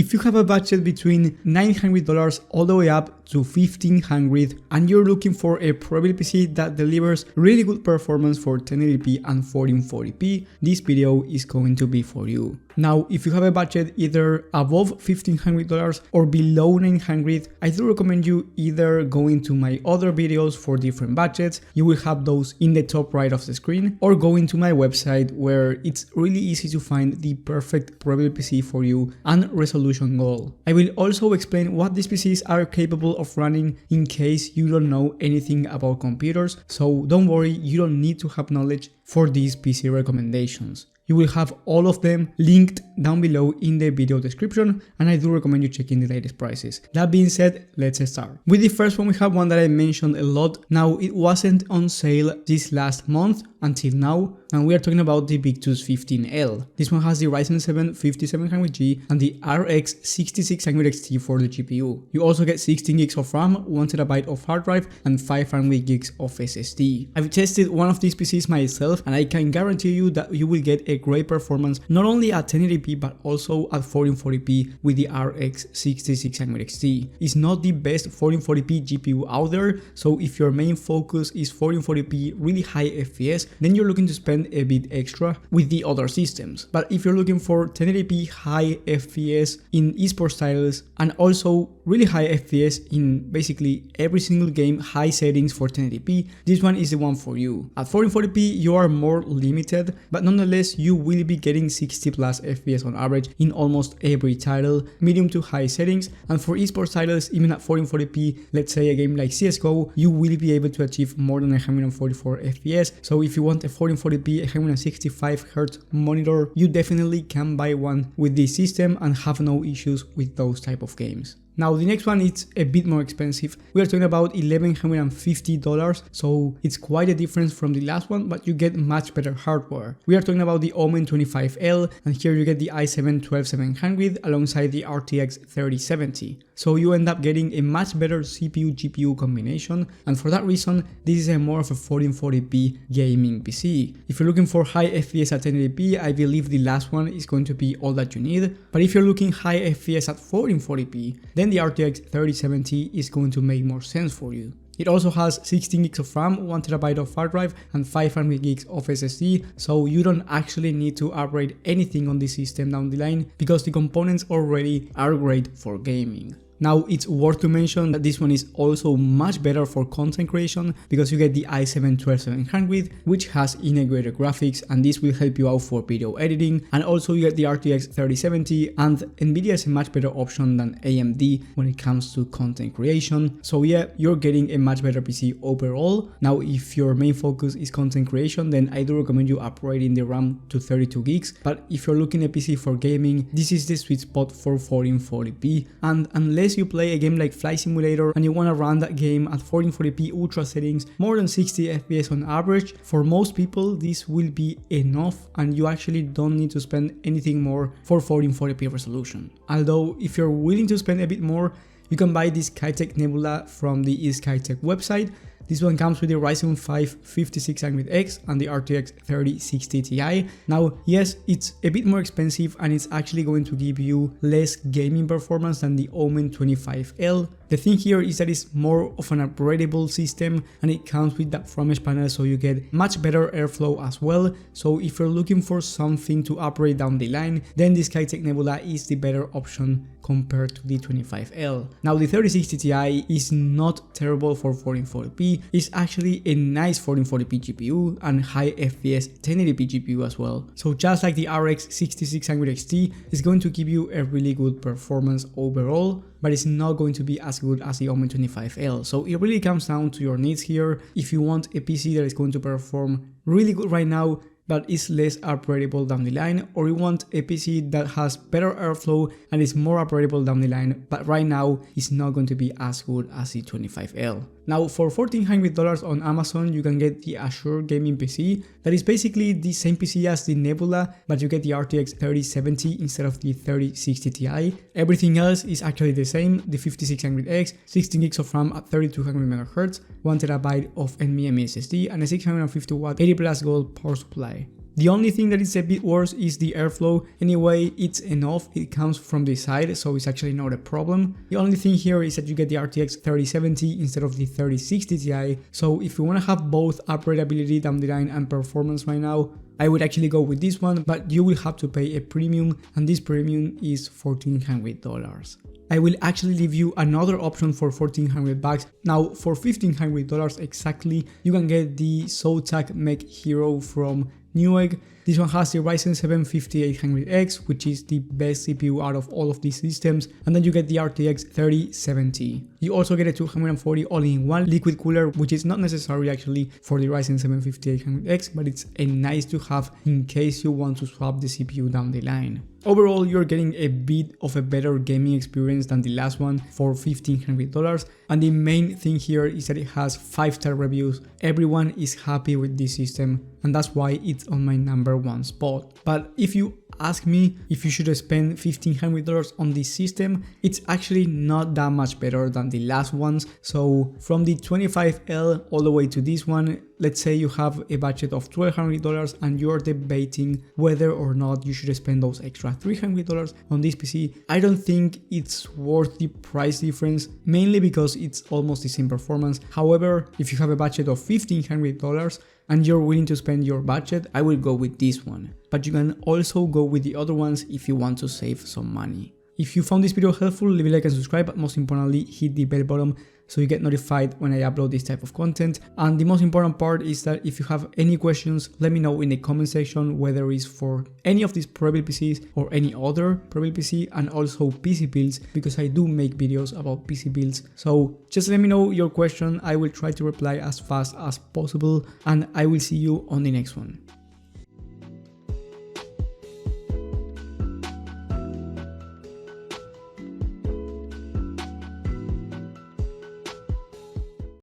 if you have a budget between $900 all the way up to $1,500 and you're looking for a Prebuilt PC that delivers really good performance for 1080p and 1440p, this video is going to be for you. Now, if you have a budget either above $1,500 or below $900, I do recommend you either going to my other videos for different budgets, you will have those in the top right of the screen, or going to my website where it's really easy to find the perfect Prebuilt PC for you and resolution goal. I will also explain what these PCs are capable of running in case you don't know anything about computers, so don't worry, you don't need to have knowledge for these PC recommendations. You will have all of them linked down below in the video description, and I do recommend you checking the latest prices. That being said, let's start. With the first one, we have one that I mentioned a lot. Now, it wasn't on sale this last month until now, and we are talking about the Victus 15L. This one has the Ryzen 7 5700G and the RX 6600 XT for the GPU. You also get 16 gigs of RAM, 1TB of hard drive, and 500 gigs of SSD. I've tested one of these PCs myself, and I can guarantee you that you will get a great performance not only at 1080p but also at 1440p with the RX 6600 XT. It's not the best 1440p GPU out there, so if your main focus is 1440p really high FPS, then you're looking to spend a bit extra with the other systems. But if you're looking for 1080p high FPS in esports titles and also really high FPS in basically every single game, high settings for 1080p, this one is the one for you. At 1440p you are more limited, but nonetheless you will be getting 60 plus FPS on average in almost every title, medium to high settings, and for esports titles even at 1440p, let's say a game like CSGO, you will be able to achieve more than 144 FPS. So if you want a 1440p 165Hz monitor, you definitely can buy one with this system and have no issues with those type of games. Now the next one is a bit more expensive. We are talking about $1,150, so it's quite a difference from the last one, but you get much better hardware. We are talking about the Omen 25L, and here you get the i7-12700 alongside the RTX 3070. So you end up getting a much better CPU-GPU combination, and for that reason, this is more of a 1440p gaming PC. If you're looking for high FPS at 1080p, I believe the last one is going to be all that you need, but if you're looking high FPS at 1440p, then the RTX 3070 is going to make more sense for you. It also has 16 gigs of RAM, 1TB of hard drive, and 500 gigs of SSD, so you don't actually need to upgrade anything on this system down the line because the components already are great for gaming. Now, it's worth to mention that this one is also much better for content creation because you get the i7-12700, which has integrated graphics, and this will help you out for video editing, and also you get the RTX 3070, and Nvidia is a much better option than AMD when it comes to content creation. So yeah, you're getting a much better PC overall. Now, if your main focus is content creation, then I do recommend you upgrading the RAM to 32 gigs, but if you're looking at PC for gaming, this is the sweet spot for 1440p, and unless you play a game like Flight Simulator and you want to run that game at 1440p ultra settings, more than 60 FPS on average, for most people this will be enough and you actually don't need to spend anything more for 1440p resolution. Although if you're willing to spend a bit more, you can buy this Kitech Nebula from the Kitech website. This one comes with the Ryzen 5 5600X and the RTX 3060 Ti. Now, yes, it's a bit more expensive and it's actually going to give you less gaming performance than the Omen 25L. The thing here is that it's more of an upgradable system and it comes with that front mesh panel, so you get much better airflow as well. So if you're looking for something to upgrade down the line, then this Kitech Nebula is the better option compared to the 25L. Now the 3060 Ti is not terrible for 1440p, it's actually a nice 1440p GPU and high FPS 1080p GPU as well. So just like the RX 6600 XT, it's going to give you a really good performance overall, but it's not going to be as good as the Omen 25L. So it really comes down to your needs here. If you want a PC that is going to perform really good right now, but is less upgradable down the line, or you want a PC that has better airflow and is more upgradable down the line, but right now is not going to be as good as the 25L. Now for $1,400 on Amazon you can get the Azure Gaming PC, that is basically the same PC as the Nebula, but you get the RTX 3070 instead of the 3060 Ti. Everything else is actually the same, the 5600X, 16 gigs of RAM at 3200 MHz, 1TB of NVMe SSD, and a 650 watt 80 plus gold power supply. The only thing that is a bit worse is the airflow. Anyway, it's enough, it comes from the side, so it's actually not a problem. The only thing here is that you get the RTX 3070 instead of the 3060 Ti, so if you want to have both upgradability down the line and performance right now, I would actually go with this one, but you will have to pay a premium, and this premium is $1,400. I will actually leave you another option for $1,400. Now for $1,500 exactly, you can get the Zotac Mech Hero from Newegg. This one has the Ryzen 7 5800X, which is the best CPU out of all of these systems, and then you get the RTX 3070. You also get a 240 all-in-one liquid cooler, which is not necessary actually for the Ryzen 7 5800X, but it's a nice to have in case you want to swap the CPU down the line. Overall, you're getting a bit of a better gaming experience than the last one for $1,500, and the main thing here is that it has 5-star reviews. Everyone is happy with this system, and that's why it's on my #1 spot. But if you ask me if you should spend $1,500 on this system, it's actually not that much better than the last ones. So from the 25L all the way to this one, let's say you have a budget of $1,200 and you're debating whether or not you should spend those extra $300 on this PC, I don't think it's worth the price difference, mainly because it's almost the same performance. However, if you have a budget of $1,500 and you're willing to spend your budget, I will go with this one. But you can also go with the other ones if you want to save some money. If you found this video helpful, leave a like and subscribe, but most importantly, hit the bell button so you get notified when I upload this type of content. And the most important part is that if you have any questions, let me know in the comment section, whether it's for any of these Prebuilt PCs or any other Prebuilt PC, and also PC builds, because I do make videos about PC builds. So just let me know your question, I will try to reply as fast as possible, and I will see you on the next one.